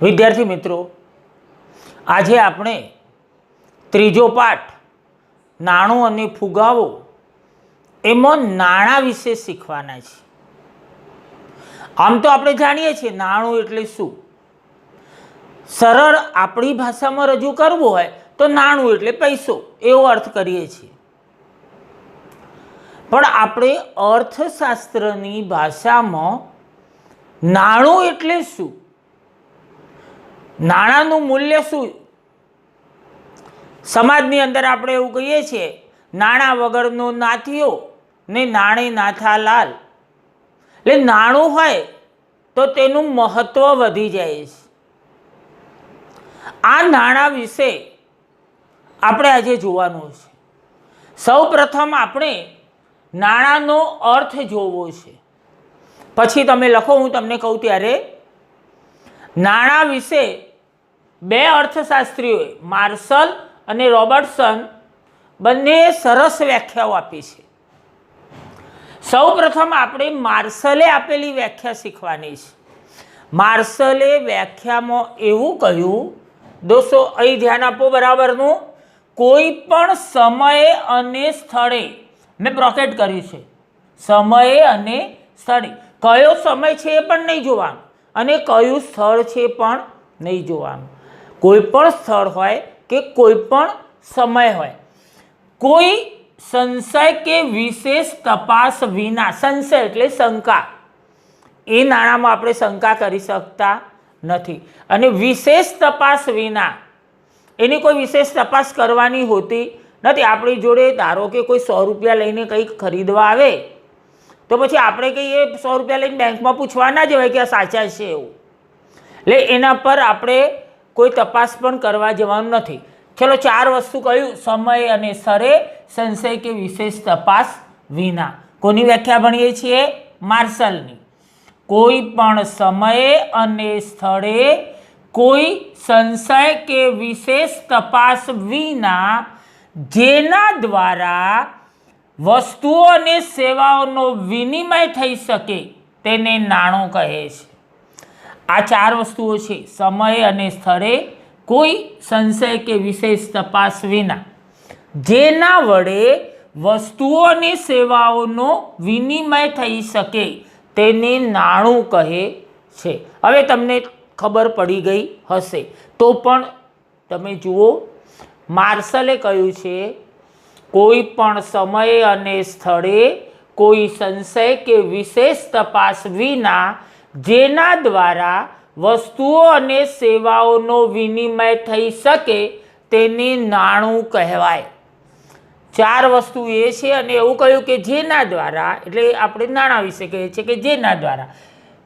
विद्यार्थी मित्रों, આજે આપણે ત્રીજો પાઠ નાણું અને ફુગાવો એમાં નાણાં વિશે શીખવાના છે। આમ તો આપણે જાણીએ છીએ નાણું એટલે શું, સરળ આપણી ભાષામાં રજૂ કરવું હોય તો નાણું એટલે પૈસો એવો અર્થ કરીએ છીએ, પણ આપણે અર્થશાસ્ત્રની ભાષામાં નાણું એટલે શું, નાણાંનું મૂલ્ય શું, સમાજની અંદર આપણે એવું કહીએ છીએ નાણાં વગરનો નાથીઓ ને નાણે નાથા લાલ, એટલે નાણું હોય તો તેનું મહત્વ વધી જાય છે। આ નાણાં વિશે આપણે આજે જોવાનું છે। સૌ પ્રથમ આપણે નાણાંનો અર્થ જોવો છે, પછી તમે લખો, હું તમને કહું ત્યારે। નાણાં વિશે બે અર્થશાસ્ત્રીઓએ માર્શલ અને રોબર્ટસન બંને સરસ વ્યાખ્યાઓ આપી છે। સૌ પ્રથમ આપણે માર્શલે આપેલી વ્યાખ્યા શીખવાની છે। માર્શલે વ્યાખ્યામાં એવું કહ્યું, દોસ્તો અહીં ધ્યાન આપો બરાબરનું, કોઈ પણ સમયે અને સ્થળે, મેં બ્રોકેટ કર્યું છે, સમયે અને સ્થળે, કયો સમય છે એ પણ નહીં જોવાનું અને કયું સ્થળ છે પણ નહીં જોવાનું, કોઈ પણ સ્થળ હોય કે કોઈ પણ સમય હોય, કોઈ સંશય કે વિશેષ તપાસ વિના, સંશય એટલે શંકા, એ નાણાંમાં આપણે શંકા કરી શકતા નથી, અને વિશેષ તપાસ વિના, એની કોઈ વિશેષ તપાસ કરવાની હોતી નથી। આપણી જોડે ધારો કે કોઈ 100 રૂપિયા લઈને કંઈક ખરીદવા આવે તો પછી આપણે કહીએ 100 રૂપિયા લઈને બેંકમાં પૂછવા ના જવાય કે આ સાચા છે એવું, એટલે એના પર આપણે કોઈ તપાસ પણ કરવા જવાનું નથી। ચલો 4 વસ્તુ કહ્યું, સમય અને સ્થળે, સંશય કે વિશેષ તપાસ વિના। કોની વ્યાખ્યા ભણીએ છીએ? માર્શલની। કોઈ પણ સમયે અને સ્થળે કોઈ સંશય કે વિશેષ તપાસ વિના જેના દ્વારા વસ્તુઓ અને સેવાઓનો વિનિમય થઈ શકે તેને નાણું કહે છે। આ 4 વસ્તુઓ છે, સમય અને સ્થળે કોઈ સંશય કે વિશેષ તપાસ વિના જેના વડે વસ્તુઓ અને સેવાઓનો વિનિમય થઈ શકે તેને નાણું કહે છે। હવે તમને ખબર પડી ગઈ હશે તો પણ તમે જુઓ, માર્શલે કહ્યું છે કોઈ પણ સમયે અને સ્થળે કોઈ સંશય કે વિશેષ તપાસ વિના જેના દ્વારા વસ્તુઓ અને સેવાઓનો વિનિમય થઈ શકે તેને નાણું કહેવાય। 4 વસ્તુ એ છે અને એવું કહ્યું કે જેના દ્વારા, એટલે આપણે નાણાં વિશે કહીએ છીએ કે જેના દ્વારા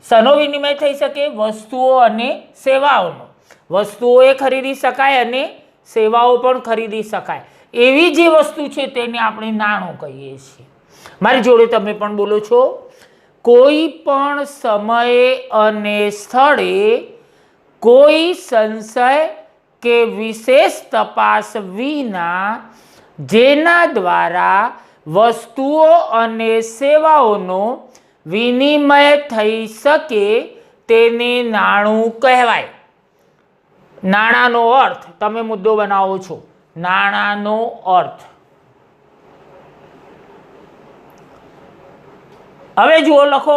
શેનો વિનિમય થઈ શકે? વસ્તુઓ અને સેવાઓનો। વસ્તુઓ એ ખરીદી શકાય અને સેવાઓ પણ ખરીદી શકાય એવી જે વસ્તુ છે તેને આપણે નાણું કહીએ છીએ। મારી જોડે તમે પણ બોલો છો, કોઈ પણ સમયે અને સ્થળે કોઈ સંશય કે વિશેષ તપાસ વિના જેના દ્વારા વસ્તુઓ અને સેવાઓનો વિનિમય થઈ શકે તેને નાણું કહેવાય। નાણાંનો અર્થ તમે મુદ્દો બનાવો છો, નાણાંનો અર્થ। હવે જુઓ, લખો,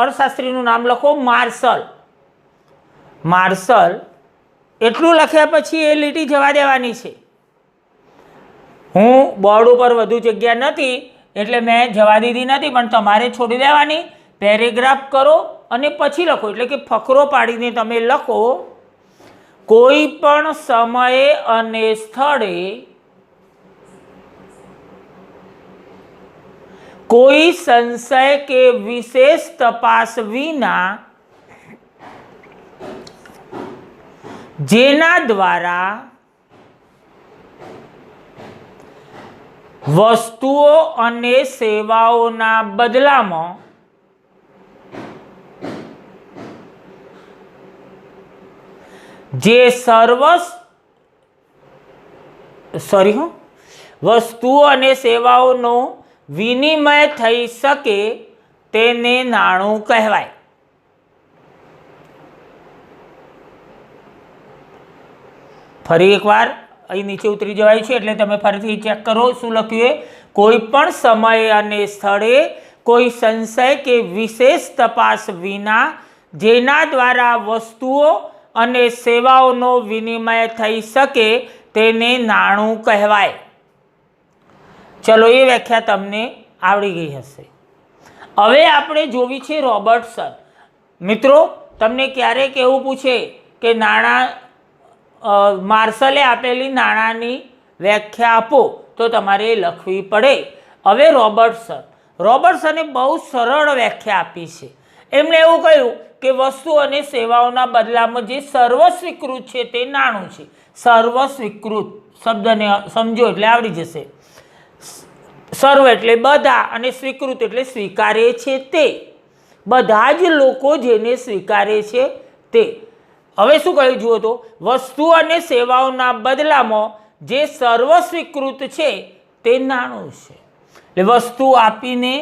અર્થશાસ્ત્રીનું નામ લખો માર્શલ। માર્શલ એટલું લખ્યા પછી એ લીટી જવા દેવાની છે। હું બોર્ડ ઉપર વધુ જગ્યા નથી એટલે મેં જવા દીધી નથી, પણ તમારે છોડી દેવાની। પેરેગ્રાફ કરો અને પછી લખો, એટલે કે ફકરો પાડીને તમે લખો, કોઈ પણ સમયે અને સ્થળે કોઈ સંશય કે વિશેષ તપાસ વિના જેના દ્વારા વસ્તુઓ અને સેવાઓના બદલામાં જે વસ્તુઓ અને સેવાઓનો વિનિમય થઈ શકે તેને નાણું કહેવાય. ફરી એકવાર અહીં નીચે ઉતરી જવાય છે એટલે તમે ફરીથી ચેક કરો શું લખ્યું છે. કોઈ પણ સમયે અને સ્થળે કોઈ સંશય કે વિશેષ તપાસ વિના જેના દ્વારા વસ્તુઓ અને સેવાઓનો વિનિમય થઈ શકે તેને નાણું કહેવાય. ચલો એ વ્યાખ્યા તમને આવડી ગઈ હશે. હવે આપણે જોવી છે રોબર્ટસન. મિત્રો તમને ક્યારેક એવું પૂછે કે માર્શલે આપેલી નાણાંની વ્યાખ્યા આપો તો તમારે લખવી પડે. હવે રોબર્ટસને બહુ સરળ વ્યાખ્યા આપી છે. એમણે એવું કહ્યું કે વસ્તુ અને સેવાઓના બદલામાં જે સર્વસ્વીકૃત છે તે નાણું છે. સર્વસ્વીકૃત શબ્દને સમજો એટલે આવડી જશે. સર્વ એટલે બધા અને સ્વીકૃત એટલે સ્વીકારે છે તે. બધા જ લોકો જેને સ્વીકારે છે તે. હવે શું કહ્યું જુઓ તો, વસ્તુ અને સેવાઓના બદલામાં જે સર્વસ્વીકૃત છે તે નાણું છે. એટલે વસ્તુ આપીને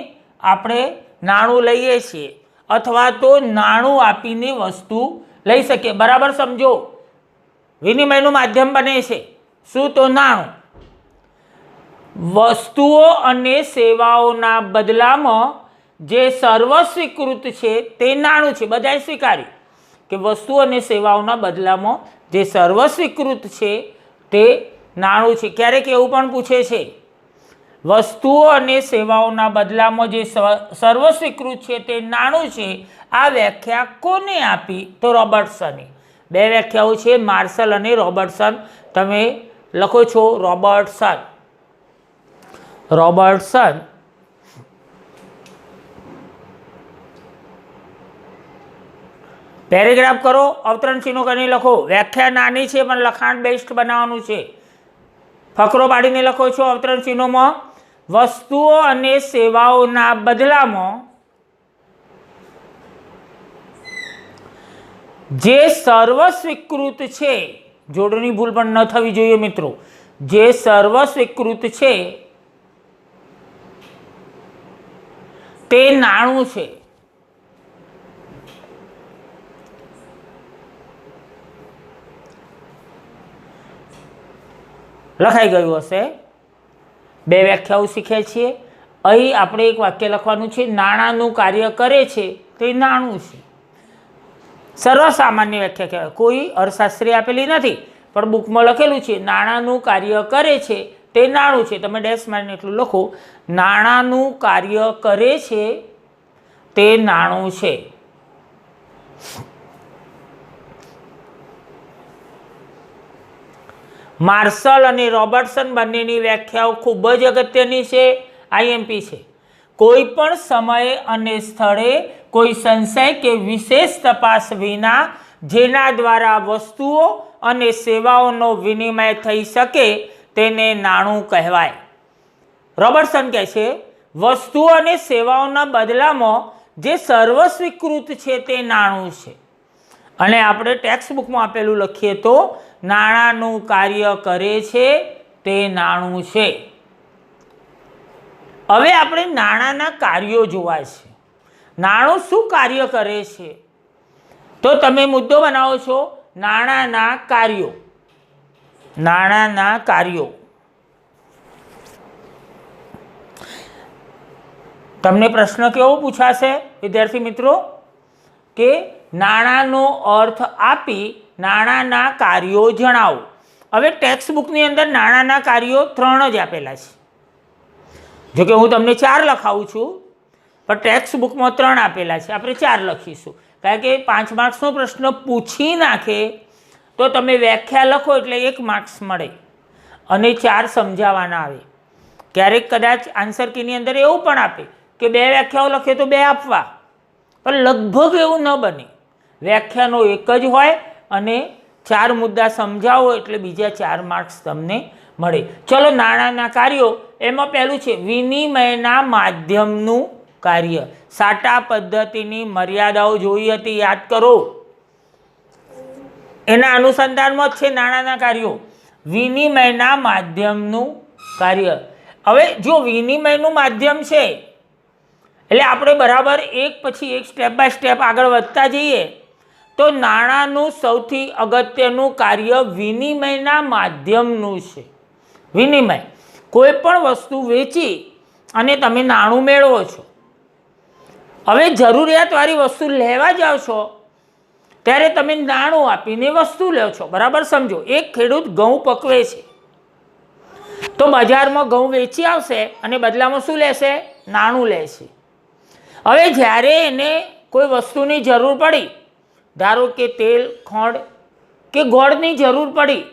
આપણે નાણું લઈએ છીએ અથવા તો નાણું આપીને વસ્તુ લઈ શકીએ. બરાબર સમજો, વિનિમયનું માધ્યમ બને છે શું? તો નાણું. વસ્તુઓ અને સેવાઓના બદલામાં જે સર્વસ્વીકૃત છે તે નાણું છે. બધાએ સ્વીકાર્યું કે વસ્તુ અને સેવાઓના બદલામાં જે સર્વસ્વીકૃત છે તે નાણું છે. ક્યારેક એવું પણ પૂછે છે વસ્તુઓ અને સેવાઓના બદલામાં જે સર્વસ્વીકૃત છે તે નાણું છે. આ વ્યાખ્યા કોને આપી? તો રોબર્ટસને. બે વ્યાખ્યાઓ છે, માર્શલ અને રોબર્ટસન. તમે લખો છો રોબર્ટસન. પેરેગ્રાફ કરો, અવતરણ ચિહ્નો કરીને લખો. વ્યાખ્યા નાની છે પણ લખાણ બેસ્ટ બનાવવાનું છે. ફકરો પાડીને લખો છો અવતરણ ચિહ્નોમાં, વસ્તુઓ અને સેવાઓના બદલામાં જે સર્વસ્વીકૃત છે, જોડણી ભૂલ પણ ન થવી જોઈએ મિત્રો, જે સર્વસ્વીકૃત છે તે નાણું છે. લખાઈ ગયું હશે. બે વ્યાખ્યાઓ શીખ્યા છીએ. અહીં આપણે એક વાક્ય લખવાનું છે, નાણાંનું કાર્ય કરે છે તે નાણું છે. સર્વસામાન્ય વ્યાખ્યા કહેવાય, કોઈ અર્થશાસ્ત્રી આપેલી નથી પણ બુકમાં લખેલું છે નાણાંનું કાર્ય કરે છે તે નાણું છે. તમે ડેશ મારીને એટલું લખો, નાણાંનું કાર્ય કરે છે તે નાણું છે. માર્શલ અને રોબર્ટસન બંનેની વ્યાખ્યાઓ ખૂબ જ અગત્યની છે, આઈએમપી છે. કોઈ પણ સમયે અને સ્થળે કોઈ સંશય કે વિશેષ તપાસ વિના જેના દ્વારા વસ્તુઓ અને સેવાઓનો વિનિમય થઈ શકે તેને નાણું કહેવાય. રોબર્ટસન કહે છે વસ્તુઓ અને સેવાઓના બદલામાં જે સર્વસ્વીકૃત છે તે નાણું છે. અને આપણે ટેક્સ્ટ બુકમાં આપેલું લખીએ તો નાણાંનું કાર્ય કરે છે તે નાણું છે. હવે આપણે નાણાંના કાર્યો જોવા છે. નાણું શું કાર્ય કરે છે? તો તમે મુદ્દો બનાવો છો નાણાંના કાર્યો. નાણાંના કાર્યો. તમને પ્રશ્ન કેવો પૂછાશે વિદ્યાર્થી મિત્રો કે નાણાંનો અર્થ આપી નાણાંના કાર્યો જણાવો. હવે ટેક્સ્ટ બુકની અંદર નાણાંના કાર્યો 3 જ આપેલા છે. જો કે હું તમને 4 લખાવું છું પણ ટેક્સ્ટ બુકમાં 3 આપેલા છે. આપણે 4 લખીશું કારણ કે 5 માર્ક્સનો પ્રશ્ન પૂછી નાખે તો તમે વ્યાખ્યા લખો એટલે 1 માર્ક્સ મળે અને 4 સમજાવવાના આવે. ક્યારેક કદાચ આન્સર કીની અંદર એવું પણ આપે કે 2 વ્યાખ્યાઓ લખે તો 2 આપવા, પણ લગભગ એવું ન બને. વ્યાખ્યાનો એક જ હોય અને 4 મુદ્દા સમજાવો એટલે બીજા 4 માર્ક્સ તમને મળે. ચલો નાણાંના કાર્યો, એમાં પહેલું છે વિનિમયના માધ્યમનું કાર્ય. સાટા પદ્ધતિની મર્યાદાઓ જોઈ હતી, યાદ કરો. એના અનુસંધાનમાં જ છે નાણાંના કાર્યો. વિનિમયના માધ્યમનું કાર્ય. હવે જો વિનિમયનું માધ્યમ છે એટલે આપણે બરાબર એક પછી એક સ્ટેપ બાય સ્ટેપ આગળ વધતા જઈએ તો નાણાંનું સૌથી અગત્યનું કાર્ય વિનિમયના માધ્યમનું છે. વિનિમય, કોઈ પણ વસ્તુ વેચી અને તમે નાણું મેળવો છો. હવે જરૂરિયાતવાળી વસ્તુ લેવા જાઓ છો ત્યારે તમે નાણું આપીને વસ્તુ લો છો. બરાબર સમજો. એક ખેડૂત ઘઉં પકવે છે તો બજારમાં ઘઉં વેચી આવશે અને બદલામાં શું લેશે? નાણું લેશે. હવે જ્યારે એને કોઈ વસ્તુની જરૂર પડી, ધારો કે તેલ, ખોંડ કે ગોળની જરૂર પડી,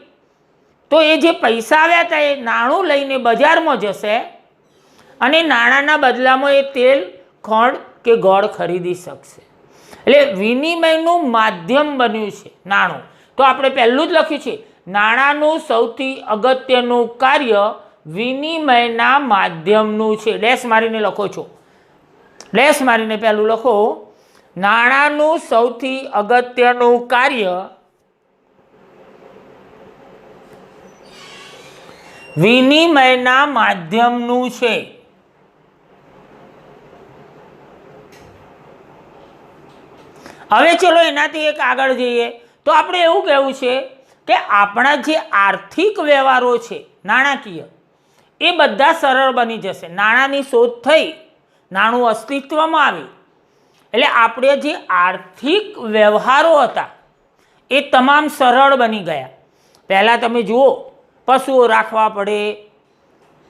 તો એ જે પૈસા આવ્યા હતા એ નાણું લઈને બજારમાં જશે અને નાણાંના બદલામાં એ તેલ, ખોંડ કે ગોળ ખરીદી શકશે. એટલે વિનિમયનું માધ્યમ બન્યું છે નાણું. તો આપણે પહેલું જ લખ્યું છે, નાણાંનું સૌથી અગત્યનું કાર્ય વિનિમયના માધ્યમનું છે. ડેશ મારીને લખો છો. ડેશ મારીને પહેલું લખો, નાણાંનું સૌથી અગત્યનું કાર્ય વિનિમયના માધ્યમનું છે. હવે ચલો એનાથી એક આગળ જઈએ તો આપણે એવું કહેવું છે કે આપણા જે આર્થિક વ્યવહારો છે નાણાકીય, એ બધા સરળ બની જશે. નાણાંની શોધ થઈ, નાણું અસ્તિત્વમાં આવ્યું એટલે આપણે જે આર્થિક વ્યવહારો હતા એ તમામ સરળ બની ગયા. પહેલાં તમે જુઓ, પશુઓ રાખવા પડે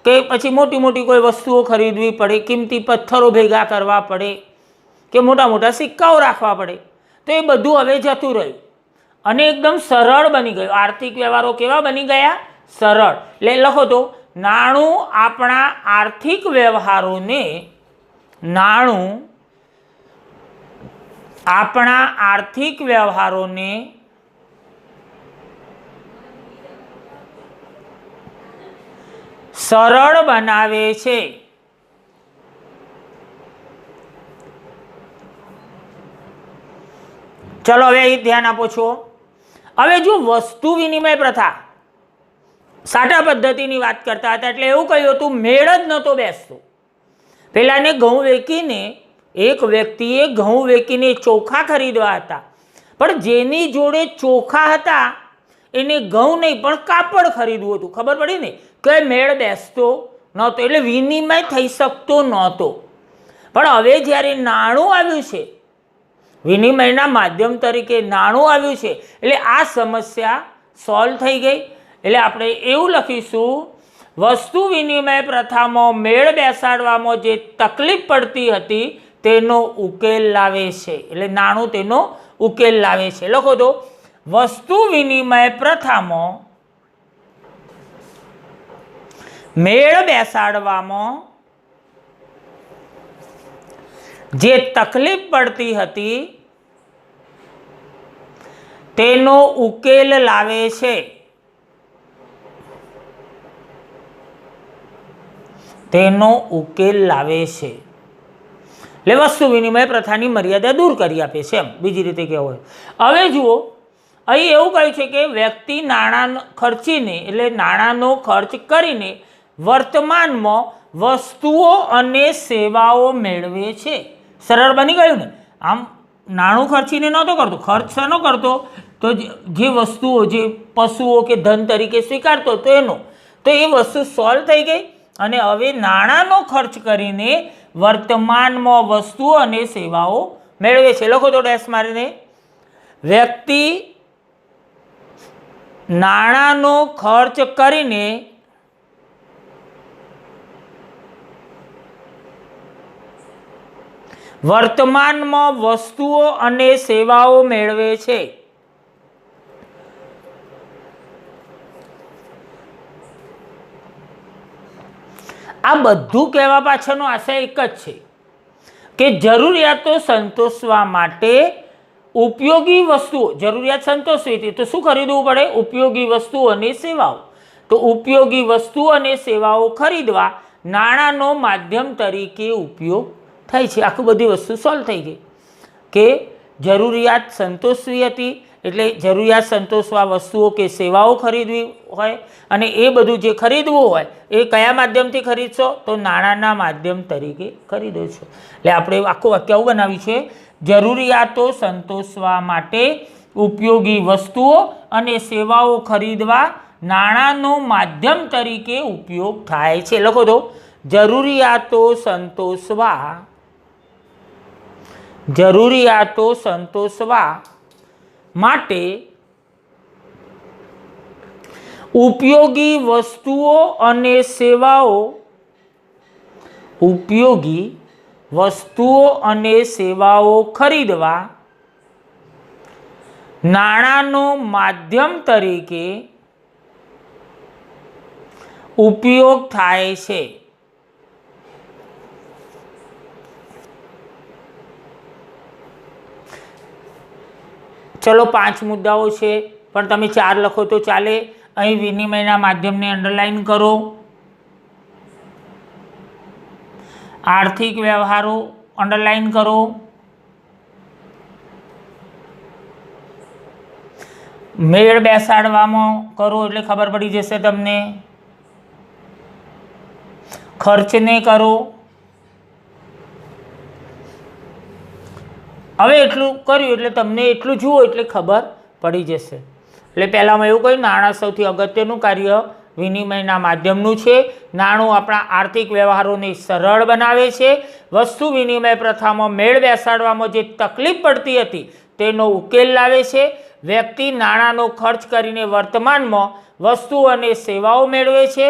કે પછી મોટી મોટી કોઈ વસ્તુઓ ખરીદવી પડે, કિંમતી પથ્થરો ભેગા કરવા પડે કે મોટા મોટા સિક્કાઓ રાખવા પડે, તો એ બધું હવે જતું રહ્યું અને એકદમ સરળ બની ગયું. આર્થિક વ્યવહારો કેવા બની ગયા? સરળ. એટલે લખો તો, નાણું આપણા આર્થિક વ્યવહારોને નાણું આપણા આર્થિક વ્યવહારોને સરળ બનાવે છે. ચલો હવે અહીં ધ્યાન આપો છો. હવે જો વસ્તુ વિનિમય પ્રથા સાટા પદ્ધતિની વાત કરતા હતા એટલે એવું કહ્યું હતું, મેળ જ નહોતો બેસતો. પેલાને ઘઉં વેચીને એક વ્યક્તિએ ઘઉં વેચીને ચોખા ખરીદવા હતા, પણ જેની જોડે ચોખા હતા એને ઘઉં નહીં પણ કાપડ ખરીદવું હતું. ખબર પડી ને કે મેળ બેસતો નહોતો, એટલે વિનિમય થઈ શકતો નહોતો. પણ હવે જ્યારે નાણું આવ્યું છે, વિનિમયના માધ્યમ તરીકે નાણું આવ્યું છે, એટલે આ સમસ્યા સોલ્વ થઈ ગઈ. એટલે આપણે એવું લખીશું, વસ્તુ વિનિમય પ્રથામાં મેળ બેસાડવામાં જે તકલીફ પડતી હતી તેનો ઉકેલ લાવે છે. એટલે નાણું તેનો ઉકેલ લાવે છે. લખો તો, વસ્તુ વિનિમય પ્રથામાં મેળ બેસાડવામાં જે તકલીફ પડતી હતી તેનો ઉકેલ લાવે છે. તેનો ઉકેલ લાવે છે એટલે વસ્તુ વિનિમય પ્રથાની મર્યાદા દૂર કરી આપે છે, એમ બીજી રીતે કહેવું હોય. હવે જુઓ, અહીં એવું કહ્યું છે કે વ્યક્તિ નાણાં ખર્ચીને એટલે નાણાંનો ખર્ચ કરીને વર્તમાનમાં વસ્તુઓ અને સેવાઓ મેળવે છે. સરળ બની ગયું ને? આમ નાણું ખર્ચીને નહોતો કરતો, ખર્ચ શાનો કરતો? તો જે વસ્તુઓ, જે પશુઓ કે ધન તરીકે સ્વીકારતો તો એનો, તો એ વસ્તુ સોલ્વ થઈ ગઈ અને હવે નાણાંનો ખર્ચ કરીને વર્તમાનમાં વસ્તુઓ અને સેવાઓ મેળવે છે. લખો તો ડેશ મારીને, વ્યક્તિ નાણાંનો ખર્ચ કરીને વર્તમાનમાં વસ્તુઓ અને સેવાઓ મેળવે છે. આ બધું કહેવા પાછળનો આશય એક જ છે કે જરૂરિયાતો સંતોષવા માટે ઉપયોગી વસ્તુઓ, જરૂરિયાત સંતોષવી હતી તો શું ખરીદવું પડે? ઉપયોગી વસ્તુઓ અને સેવાઓ. તો ઉપયોગી વસ્તુઓ અને સેવાઓ ખરીદવા નાણાંનો માધ્યમ તરીકે ઉપયોગ થાય છે. આખી બધી વસ્તુ સોલ્વ થઈ ગઈ કે જરૂરિયાત સંતોષવી હતી એટલે જરૂરિયાત સંતોષવા વસ્તુઓ કે સેવાઓ ખરીદવી હોય અને એ બધું જે ખરીદવું હોય એ કયા માધ્યમથી ખરીદશો? તો નાણાંના માધ્યમ તરીકે ખરીદો છો. એટલે આપણે આખું વાક્ય આવું બનાવ્યું છે, જરૂરિયાતો સંતોષવા માટે ઉપયોગી વસ્તુઓ અને સેવાઓ ખરીદવા નાણાંનો માધ્યમ તરીકે ઉપયોગ થાય છે. લખો તો, જરૂરિયાતો સંતોષવા માટે ઉપયોગી વસ્તુઓ અને સેવાઓ ખરીદવા નાણાંનો માધ્યમ તરીકે ઉપયોગ થાય છે. ચલો 5 મુદ્દાઓ છે, પણ તમે 4 લખો તો ચાલે. અહીં વિનિમયના માધ્યમને અંડરલાઈન કરો, આર્થિક વ્યવહારો અંડરલાઈન કરો, મેળ બેસાડવામાં કરો એટલે ખબર પડી જશે તમને, ખર્ચને કરો. હવે એટલું કર્યું એટલે તમને એટલું જુઓ એટલે ખબર પડી જશે. એટલે પહેલાંમાં એવું કહ્યું, નાણાં સૌથી અગત્યનું કાર્ય વિનિમયના માધ્યમનું છે. નાણું આપણા આર્થિક વ્યવહારોને સરળ બનાવે છે. વસ્તુ વિનિમય પ્રથામાં મેળ બેસાડવામાં જે તકલીફ પડતી હતી તેનો ઉકેલ લાવે છે. વ્યક્તિ નાણાંનો ખર્ચ કરીને વર્તમાનમાં વસ્તુ અને સેવાઓ મેળવે છે.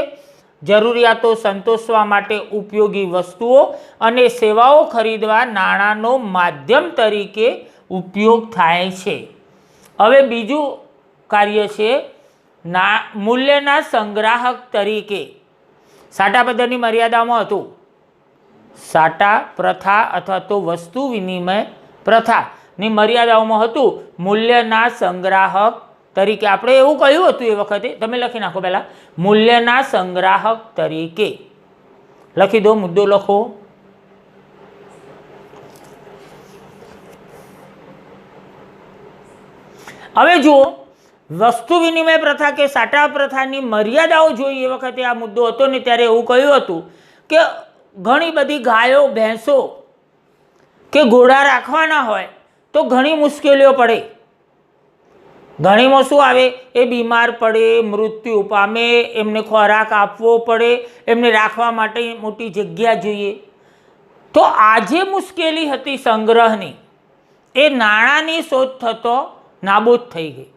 જરૂરિયાતો સંતોષવા માટે ઉપયોગી વસ્તુઓ અને સેવાઓ ખરીદવા નાણાંનો માધ્યમ તરીકે ઉપયોગ થાય છે. હવે બીજું કાર્ય છે મૂલ્યના સંગ્રાહક તરીકે. સાટા પદ્ધતિની મર્યાદામાં હતું, સાટા પ્રથા અથવા તો વસ્તુ વિનિમય પ્રથાની મર્યાદાઓમાં હતું મૂલ્યના સંગ્રાહક તરીકે. આપણે એવું કહ્યું હતું એ વખતે, તમે લખી નાખો પહેલાં, મૂલ્યના સંગ્રાહક તરીકે લખી દો, મુદ્દો લખો. હવે જુઓ, વસ્તુ વિનિમય પ્રથા કે સાટા પ્રથાની મર્યાદાઓ જોઈ એ વખતે આ મુદ્દો હતો ને ત્યારે એવું કહ્યું હતું કે ઘણી બધી ગાયો, ભેંસો કે ઘોડા રાખવાના હોય તો ઘણી મુશ્કેલીઓ પડે. ઘણીમાં શું આવે, એ બીમાર પડે, મૃત્યુ પામે, એમને ખોરાક આપવો પડે, એમને રાખવા માટે મોટી જગ્યા જોઈએ. તો આ જે મુશ્કેલી હતી સંગ્રહની, એ નાણાંની શોધ થતો નાબૂદ થઈ ગઈ.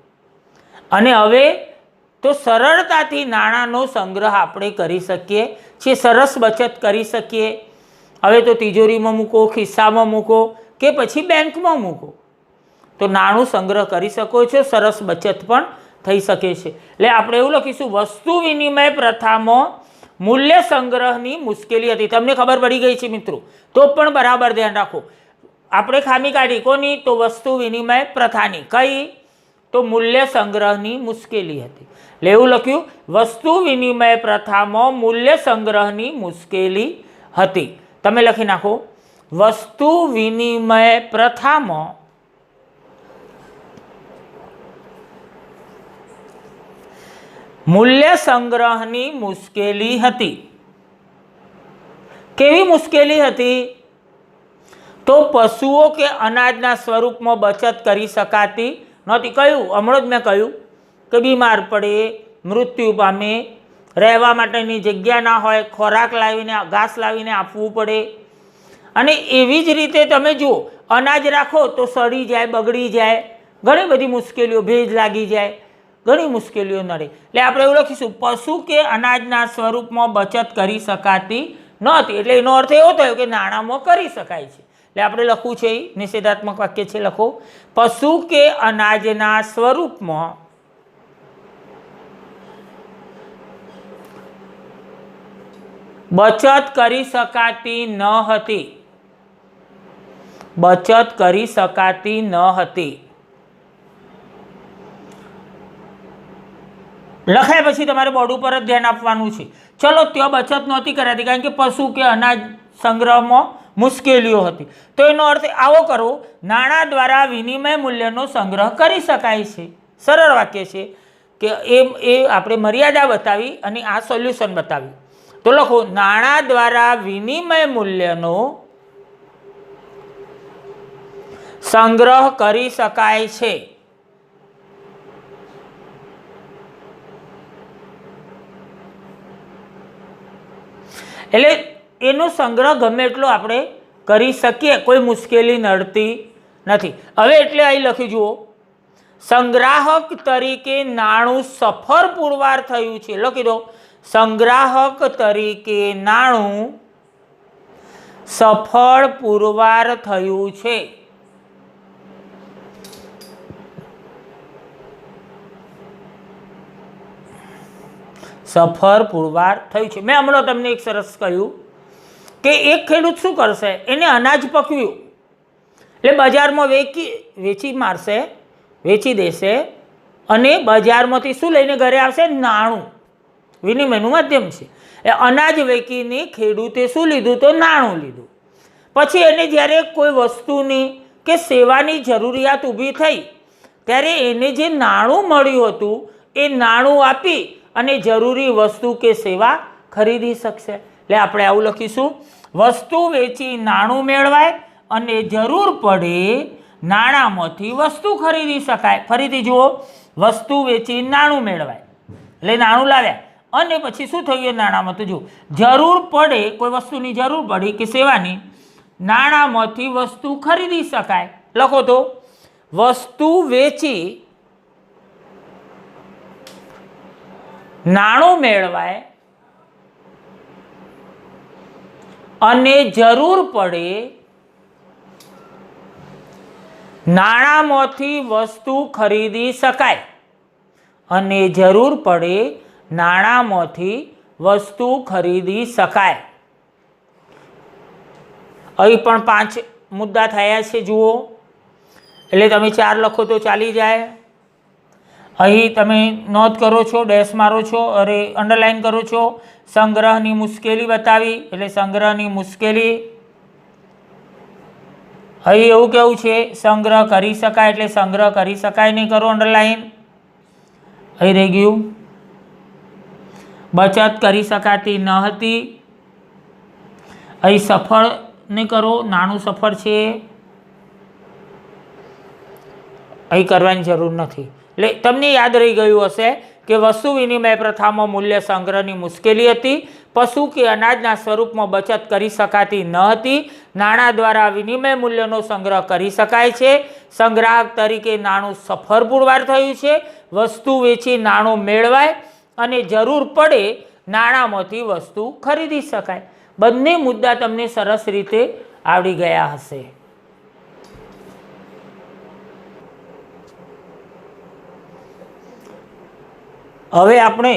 અને હવે તો સરળતાથી નાણાંનો સંગ્રહ આપણે કરી શકીએ છીએ, સરસ બચત કરી શકીએ. હવે તો તિજોરીમાં મૂકો, ખિસ્સામાં મૂકો કે પછી બેંકમાં મૂકો, તો નાણું સંગ્રહ કરી શકો છો, સરસ બચત પણ થઈ શકે છે. એટલે આપણે એવું લખીશું, વસ્તુ વિનિમય પ્રથામાં મૂલ્ય સંગ્રહની મુશ્કેલી હતી. તમને ખબર પડી ગઈ છે મિત્રો, તો પણ બરાબર ધ્યાન રાખો. આપણે ખામી કાઢી કોની? તો વસ્તુ વિનિમય પ્રથાની. કઈ? તો મૂલ્ય સંગ્રહની મુશ્કેલી હતી. એટલે એવું લખ્યું, વસ્તુ વિનિમય પ્રથામાં મૂલ્ય સંગ્રહની મુશ્કેલી હતી. તમે લખી નાખો, વસ્તુ વિનિમય પ્રથામાં મૂલ્ય સંગ્રહની મુશ્કેલી હતી. કેવી મુશ્કેલી હતી? તો પશુઓ કે અનાજના સ્વરૂપમાં બચત કરી શકાતી નહોતી. કયું? હમણાં જ મેં કહ્યું કે બીમાર પડે, મૃત્યુ પામે, રહેવા માટેની જગ્યા ના હોય, ખોરાક લાવીને, ઘાસ લાવીને આપવું પડે. અને એવી જ રીતે તમે જુઓ, અનાજ રાખો તો સડી જાય, બગડી જાય, ઘણી બધી મુશ્કેલીઓ, ભેજ લાગી જાય, ઘણી મુશ્કેલીઓ નડે. એટલે આપણે એવું લખીશું, પશુ કે અનાજના સ્વરૂપમાં બચત કરી શકાતી નહોતી. એટલે એનો અર્થ એવો થયો કે નાણાંમાં કરી શકાય છે. એટલે આપણે લખવું છે, નિષેધાત્મક વાક્ય છે, લખો, પશુ કે અનાજના સ્વરૂપમાં બચત કરી શકાતી ન હતી. બચત કરી શકાતી ન હતી. લખાય પછી તમારે બોર્ડ ઉપર જ ધ્યાન આપવાનું છે. ચલો, ત્યાં બચત નહોતી કરાતી કારણ કે પશુ કે અનાજ સંગ્રહમાં મુશ્કેલીઓ હતી. તો એનો અર્થ આવો કરવો, નાણાં દ્વારા વિનિમય મૂલ્યનો સંગ્રહ કરી શકાય છે. સરળ વાક્ય છે કે એ આપણે મર્યાદા બતાવી અને આ સોલ્યુશન બતાવ્યું. તો લખો, નાણાં દ્વારા વિનિમય મૂલ્યનો સંગ્રહ કરી શકાય છે. એટલે એનો સંગ્રહ ગમે એટલો આપણે કરી શકીએ, કોઈ મુશ્કેલી નડતી નથી. હવે એટલે અહીં લખી જુઓ, સંગ્રાહક તરીકે નાણું સફળ પુરવાર થયું છે. લખી દો, સંગ્રાહક તરીકે નાણું સફળ પુરવાર થયું છે. સફળ પુરવાર થયું છે. મેં હમણાં તમને એક સરસ કહ્યું કે એક ખેડૂત શું કરશે, એને અનાજ પકવ્યું એટલે બજારમાં વેચી મારશે, વેચી દેશે અને બજારમાંથી શું લઈને ઘરે આવશે? નાણું. વિનિમયનું માધ્યમ છે. એ અનાજ વેચીને ખેડૂતે શું લીધું? તો નાણું લીધું. પછી એને જ્યારે કોઈ વસ્તુની કે સેવાની જરૂરિયાત ઊભી થઈ ત્યારે એને જે નાણું મળ્યું હતું એ નાણું આપી અને જરૂરી વસ્તુ કે સેવા ખરીદી શકશે. એટલે આપણે આવું લખીશું, વસ્તુ વેચી નાણું મેળવાય અને જરૂર પડે નાણાંમાંથી વસ્તુ ખરીદી શકાય. ફરીથી જુઓ, વસ્તુ વેચી નાણું મેળવાય એટલે નાણું લાવ્યા અને પછી શું થયું? એ નાણાંમાં તો જુઓ, જરૂર પડે, કોઈ વસ્તુની જરૂર પડી કે સેવાની, નાણાંમાંથી વસ્તુ ખરીદી શકાય. લખો તો, વસ્તુ વેચી નાણું મેળવાય અને જરૂર પડે નાણાંમાંથી વસ્તુ ખરીદી શકાય. અને જરૂર પડે નાણાંમાંથી વસ્તુ ખરીદી શકાય. અહીં પણ 5 મુદ્દા થયા છે જુઓ. એટલે તમે 4 લખો તો ચાલી જાય. અહીં તમે નોંધ કરો છો, ડેશ મારો છો, અરે અંડરલાઇન કરો છો. સંગ્રહની મુશ્કેલી બતાવી એટલે સંગ્રહની મુશ્કેલી. અહીં એવું કેવું છે, સંગ્રહ કરી શકાય એટલે સંગ્રહ કરી શકાય નહીં કરો, અંડરલાઇન. અહીં રહી ગયું, બચત કરી શકાતી ન હતી. અહીં સફળ નહીં કરો, નાણું સફળ છે, અહીં કરવાની જરૂર નથી. એટલે તમને યાદ રહી ગયું હશે કે વસ્તુ વિનિમય પ્રથામાં મૂલ્ય સંગ્રહની મુશ્કેલી હતી. પશુ કે અનાજના સ્વરૂપમાં બચત કરી શકાતી ન હતી. નાણાં દ્વારા વિનિમય મૂલ્યનો સંગ્રહ કરી શકાય છે. સંગ્રાહક તરીકે નાણું સફળ પુરવાર થયું છે. વસ્તુ વેચી નાણું મેળવાય અને જરૂર પડે નાણાંમાંથી વસ્તુ ખરીદી શકાય. બંને મુદ્દા તમને સરસ રીતે આવડી ગયા હશે. હવે આપણે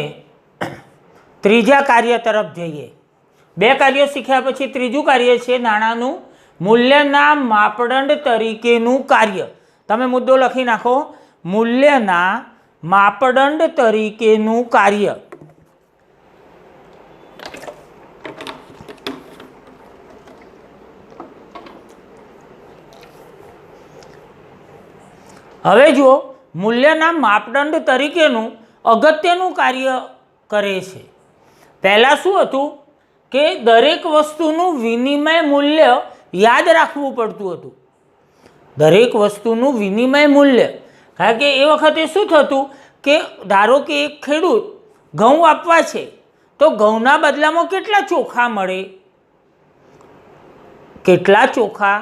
ત્રીજા કાર્ય તરફ જઈએ. 2 કાર્યો શીખ્યા પછી ત્રીજું કાર્ય છે નાણાંનું મૂલ્યના માપદંડ તરીકેનું કાર્ય. તમે મુદ્દો લખી નાખો, મૂલ્યના માપદંડ તરીકેનું કાર્ય. હવે જુઓ, મૂલ્યના માપદંડ તરીકેનું અગત્યનું કાર્ય કરે છે. પહેલાં શું હતું કે દરેક વસ્તુનું વિનિમય મૂલ્ય યાદ રાખવું પડતું હતું. દરેક વસ્તુનું વિનિમય મૂલ્ય, કારણ કે એ વખતે શું થતું કે ધારો કે એક ખેડૂત ઘઉં આપવા છે તો ઘઉંના બદલામાં કેટલા ચોખા મળે, કેટલા ચોખા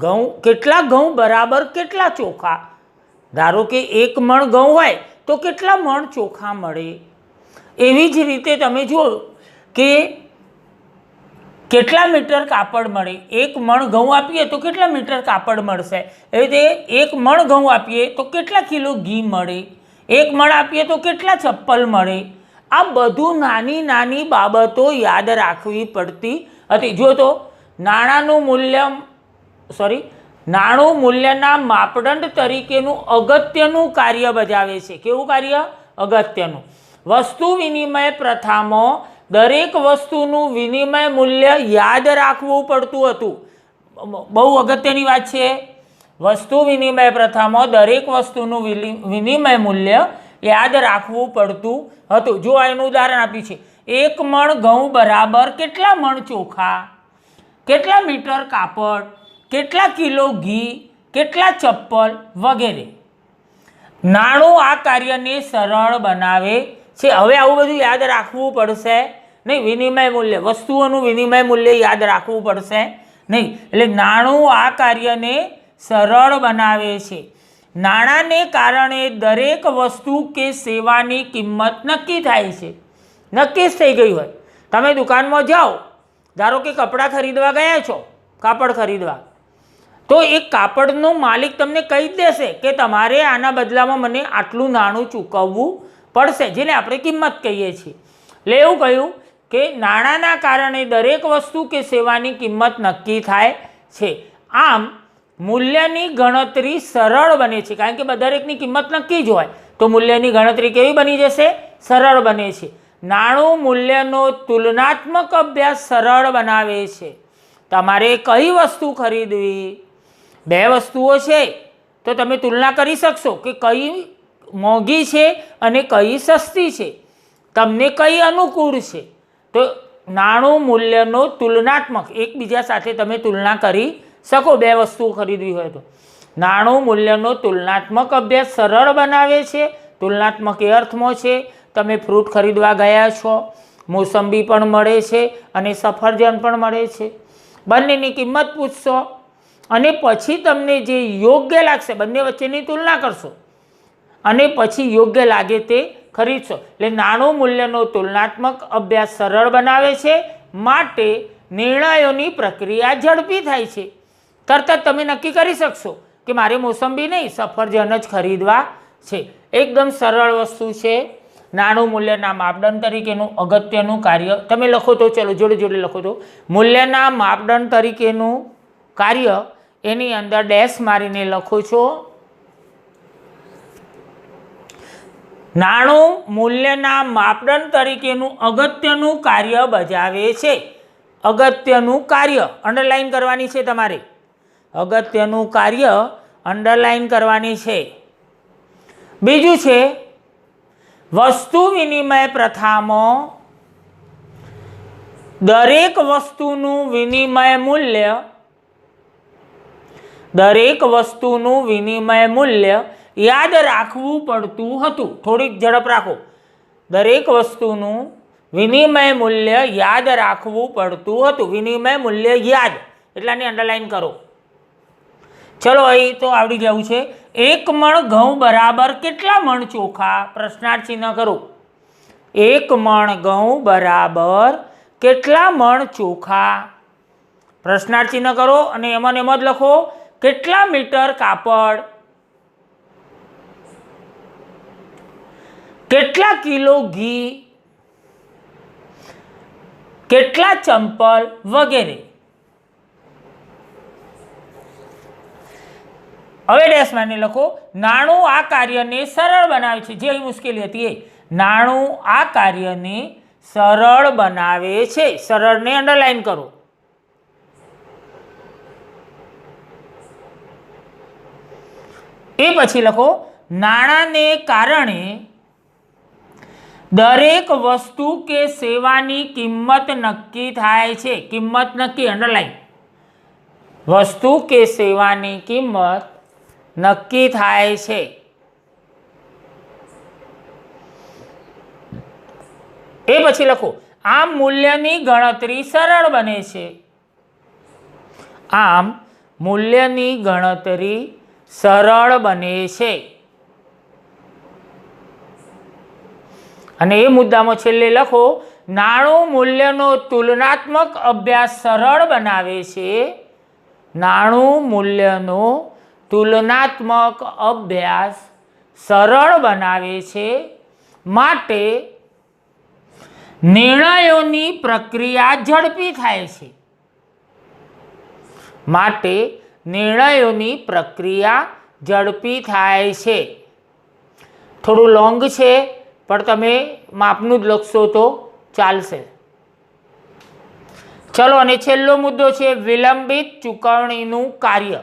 ઘઉં, કેટલા ઘઉં બરાબર કેટલા ચોખા. ધારો કે 1 મણ ઘઉં હોય તો કેટલા મણ ચોખા મળે. એવી જ રીતે તમે જુઓ કે કેટલા મીટર કાપડ મળે. 1 મણ ઘઉં આપીએ તો કેટલા મીટર કાપડ મળશે. એવી રીતે 1 મણ ઘઉં આપીએ તો કેટલા કિલો ઘી મળે. 1 મણ આપીએ તો કેટલા ચપ્પલ મળે. આ બધું નાની નાની બાબતો યાદ રાખવી પડતી હતી. જો તો નાણું મૂલ્યના માપદંડ તરીકેનું અગત્યનું કાર્ય બજાવે છે. કેવું કાર્ય? અગત્યનું. વસ્તુ વિનિમય પ્રથામાં દરેક વસ્તુનું વિનિમય મૂલ્ય યાદ રાખવું પડતું હતું. બહુ અગત્યની વાત છે. વસ્તુ વિનિમય પ્રથામાં દરેક વસ્તુનું વિનિમય મૂલ્ય યાદ રાખવું પડતું હતું. જો એનું ઉદાહરણ આપ્યું છે, 1 મણ ઘઉં બરાબર કેટલા મણ ચોખા, કેટલા મીટર કાપડ, કેટલા કિલો ઘી, કેટલા ચપ્પલ વગેરે. નાણું આ કાર્યને સરળ બનાવે છે. હવે આવું બધું યાદ રાખવું પડશે નહીં. વિનિમય મૂલ્ય, વસ્તુઓનું વિનિમય મૂલ્ય યાદ રાખવું પડશે નહીં. એટલે નાણું આ કાર્યને સરળ બનાવે છે. નાણાંને કારણે દરેક વસ્તુ કે સેવાની કિંમત નક્કી થાય છે. નક્કી જ થઈ ગઈ હોય. તમે દુકાનમાં જાઓ, ધારો કે કપડાં ખરીદવા ગયા છો, કાપડ ખરીદવા, તો એ કાપડનો માલિક તમને કહી દેશે કે તમારે આના બદલામાં મને આટલું નાણું ચૂકવવું પડશે, જેને આપણે કિંમત કહીએ છીએ. એટલે એવું કહ્યું કે નાણાંના કારણે દરેક વસ્તુ કે સેવાની કિંમત નક્કી થાય છે. આમ મૂલ્યની ગણતરી સરળ બને છે. કારણ કે દરેકની કિંમત નક્કી જ હોય તો મૂલ્યની ગણતરી કેવી બની જશે? સરળ બને છે. નાણું મૂલ્યનો તુલનાત્મક અભ્યાસ સરળ બનાવે છે. તમારે કઈ વસ્તુ ખરીદવી, 2 વસ્તુઓ છે તો તમે તુલના કરી શકશો કે કઈ મોંઘી છે અને કઈ સસ્તી છે, તમને કઈ અનુકૂળ છે. તો નાણું મૂલ્યનો તુલનાત્મક, એકબીજા સાથે તમે તુલના કરી શકો 2 વસ્તુઓ ખરીદવી હોય તો. નાણું મૂલ્યનો તુલનાત્મક અભ્યાસ સરળ બનાવે છે. તુલનાત્મક એ અર્થમાં છે, તમે ફ્રૂટ ખરીદવા ગયા છો, મોસંબી પણ મળે છે અને સફરજન પણ મળે છે. બંનેની કિંમત પૂછશો અને પછી તમને જે યોગ્ય લાગશે, બંને વચ્ચેની તુલના કરશો અને પછી યોગ્ય લાગે તે ખરીદશો. એટલે નાણું મૂલ્યનો તુલનાત્મક અભ્યાસ સરળ બનાવે છે. માટે નિર્ણયોની પ્રક્રિયા ઝડપી થાય છે. તરત જ તમે નક્કી કરી શકશો કે મારે મોસંબી નહીં, સફરજન જ ખરીદવા છે. એકદમ સરળ વસ્તુ છે. નાણું મૂલ્યના માપદંડ તરીકેનું અગત્યનું કાર્ય. તમે લખો તો, ચલો જોડે જોડે લખો તો, મૂલ્યના માપદંડ તરીકેનું કાર્ય, એની અંદર ડેશ મારીને લખો છો. નાણું મૂલ્યના માપદંડ તરીકેનું અગત્યનું કાર્ય બજાવે છે. અગત્યનું કાર્ય અંડરલાઈન કરવાની છે તમારે. અગત્યનું કાર્ય અંડરલાઈન કરવાની છે. બીજું છે, વસ્તુ વિનિમય પ્રથામાં દરેક વસ્તુનું વિનિમય મૂલ્ય યાદ રાખવું પડતું હતું. થોડીક ઝડપ રાખો. દરેક વસ્તુનું વિનિમય મૂલ્ય યાદ રાખવું પડતું હતું. વિનિમય મૂલ્ય યાદ, એટલાની અંડરલાઈન કરો. ચલો અહીં તો આવડી જવું છે. 1 મણ ઘઉં બરાબર કેટલા મણ ચોખા? પ્રશ્નાર્થ ચિહ્ન કરો. 1 મણ ઘઉં બરાબર કેટલા મણ ચોખા? પ્રશ્નાર્થ ચિહ્ન કરો અને એમાં એમ જ લખો કેટલા મીટર કાપડ, કેટલા કિલો ઘી, કેટલા ચંપલ વગેરે. હવે ડેશ માને લખો, નાણું આ કાર્યને સરળ બનાવે છે. જે અહીં મુશ્કેલી હતી એ, નાણું આ કાર્યને સરળ બનાવે છે. સરળને અંડરલાઈન કરો. એ પછી લખો, નાણાંને કારણે દરેક વસ્તુ કે સેવાની કિંમત નક્કી થાય છે. કિંમત નક્કી, અંડરલાઈન. વસ્તુ કે સેવાની કિંમત નક્કી થાય છે. એ પછી લખો, આમ મૂલ્યની ગણતરી સરળ બને છે. આમ મૂલ્યની ગણતરી સરળ બને છે. અને એ મુદ્દામાં છેલ્લે લખો, નાણું મૂલ્યનો તુલનાત્મક અભ્યાસ સરળ બનાવે છે. નાણું મૂલ્યનો તુલનાત્મક અભ્યાસ સરળ બનાવે છે. માટે નિર્ણયોની પ્રક્રિયા ઝડપી થાય છે. માટે નિર્ણયોની પ્રક્રિયા ઝડપી થાય છે. થોડું લોંગ છે પણ તમે માપનું જ લખશો તો ચાલશે. ચલો, અને છેલ્લો મુદ્દો છે વિલંબિત ચૂકવણીનું કાર્ય.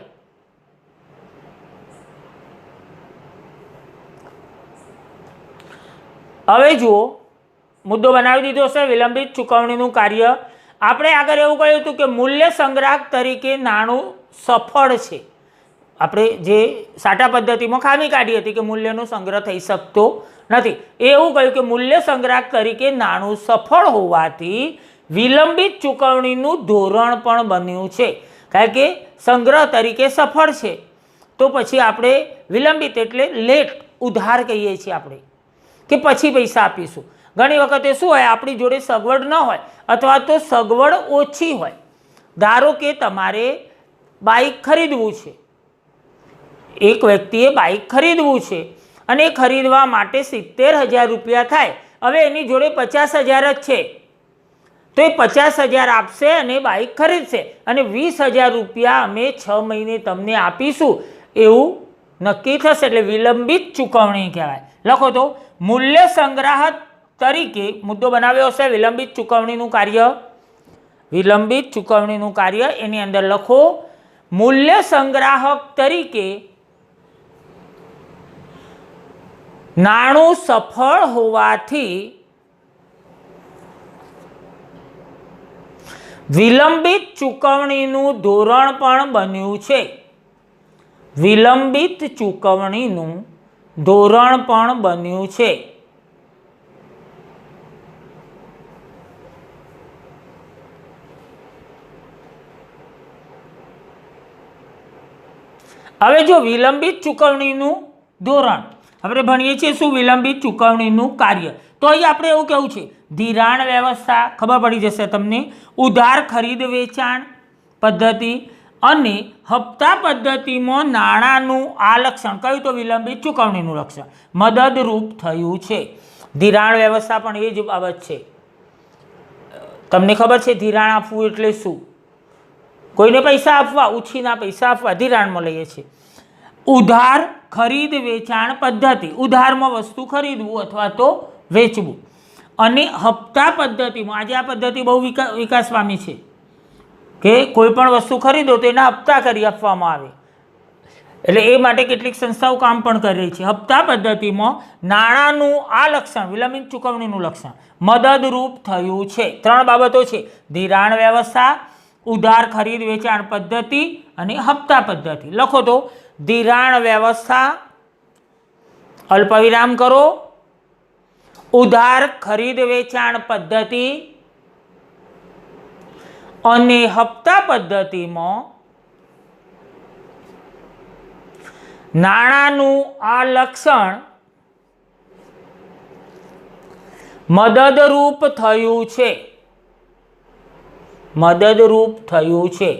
હવે જુઓ, મુદ્દો બનાવી દીધો છે વિલંબિત ચૂકવણીનું કાર્ય. આપણે આગળ એવું કહ્યું હતું કે મૂલ્ય સંગ્રાહક તરીકે નાણું સફળ છે. આપણે જે સાટા પદ્ધતિમાં ખામી કાઢી હતી કે મૂલ્યનો સંગ્રહ થઈ શકતો નથી, એવું કહ્યું કે મૂલ્ય સંગ્રાહક તરીકે નાણું સફળ હોવાથી વિલંબિત ચૂકવણીનું ધોરણ પણ બન્યું છે. કારણ કે સંગ્રહ તરીકે સફળ છે તો પછી આપણે વિલંબિત એટલે લેટ, ઉધાર કહીએ છીએ આપણે, કે પછી પૈસા આપીશું. ઘણી વખતે શું હોય, આપણી જોડે સગવડ ન હોય અથવા તો સગવડ ઓછી હોય. ધારો કે તમારે બાઇક ખરીદવું છે, એક વ્યક્તિએ બાઇક ખરીદવું છે અને ખરીદવા માટે 70,000 રૂપિયા થાય. હવે એની જોડે 50,000 જ છે, તો એ 50,000 આપશે અને બાઇક ખરીદશે અને 20,000 રૂપિયા અમે 6 મહિને તમને આપીશું એવું નક્કી થશે, એટલે વિલંબિત ચૂકવણી કહેવાય. લખો તો મૂલ્ય સંગ્રાહક તરીકે મુદ્દો બનાવ્યો હશે વિલંબિત ચૂકવણીનું કાર્ય. વિલંબિત ચૂકવણીનું કાર્ય એની અંદર લખો મૂલ્ય સંગ્રાહક તરીકે નાણું સફળ હોવાથી વિલંબિત ચૂકવણીનું ધોરણ પણ બન્યું છે. વિલંબિત ચૂકવણીનું ધોરણ પણ બન્યું છે. હવે જો વિલંબિત ચૂકવણીનું ધોરણ આપણે ભણીએ છીએ શું, વિલંબિત ચૂકવણીનું કાર્ય. તો અહીં આપણે એવું કહેવું છે ધિરાણ વ્યવસ્થા, ખબર પડી જશે તમને, ઉધાર ખરીદ વેચાણ પદ્ધતિ અને હપ્તા પદ્ધતિમાં નાણાંનું આ લક્ષણ કયું, તો વિલંબિત ચૂકવણીનું લક્ષણ મદદરૂપ થયું છે. ધિરાણ વ્યવસ્થા પણ એ જ બાબત છે. તમને ખબર છે ધિરાણ આપવું એટલે શું? કોઈને પૈસા આપવા, ઉછીના પૈસા આપવા, ધિરાણમાં લઈએ છીએ. ઉધાર ખરીદ વેચાણ પદ્ધતિ, ઉધારમાં વસ્તુ ખરીદવું અથવા તો વેચવું. અને હપ્તા પદ્ધતિમાં, આજે આ પદ્ધતિ બહુ વિકાસ પામી છે કે કોઈ પણ વસ્તુ ખરીદો તો એના હપ્તા કરી આપવામાં આવે, એટલે એ માટે કેટલીક સંસ્થાઓ કામ પણ કરી રહી છે. હપ્તા પદ્ધતિમાં નાણાંનું આ લક્ષણ, વિલંબિત ચૂકવણીનું લક્ષણ મદદરૂપ થયું છે. 3 બાબતો છે: ધિરાણ વ્યવસ્થા, ઉધાર ખરીદ વેચાણ પદ્ધતિ અને હપ્તા પદ્ધતિ. લખો તો ધિરાણ વ્યવસ્થા, અલ્પવિરામ કરો, ઉધાર ખરીદ વેચાણ પદ્ધતિ અને હપ્તા પદ્ધતિમાં નાણાંનું આ લક્ષણ મદદરૂપ થયું છે. મદદરૂપ થયું છે.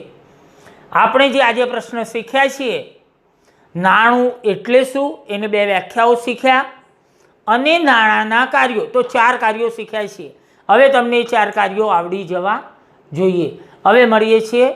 આપણે જે આજે પ્રશ્ન શીખ્યા છીએ, નાણું એટલે શું, એને 2 વ્યાખ્યાઓ શીખ્યા અને નાણાંના કાર્યો, તો 4 કાર્યો શીખ્યા છીએ. હવે તમને 4 કાર્યો આવડી જવા જોઈએ. હવે મળીએ છીએ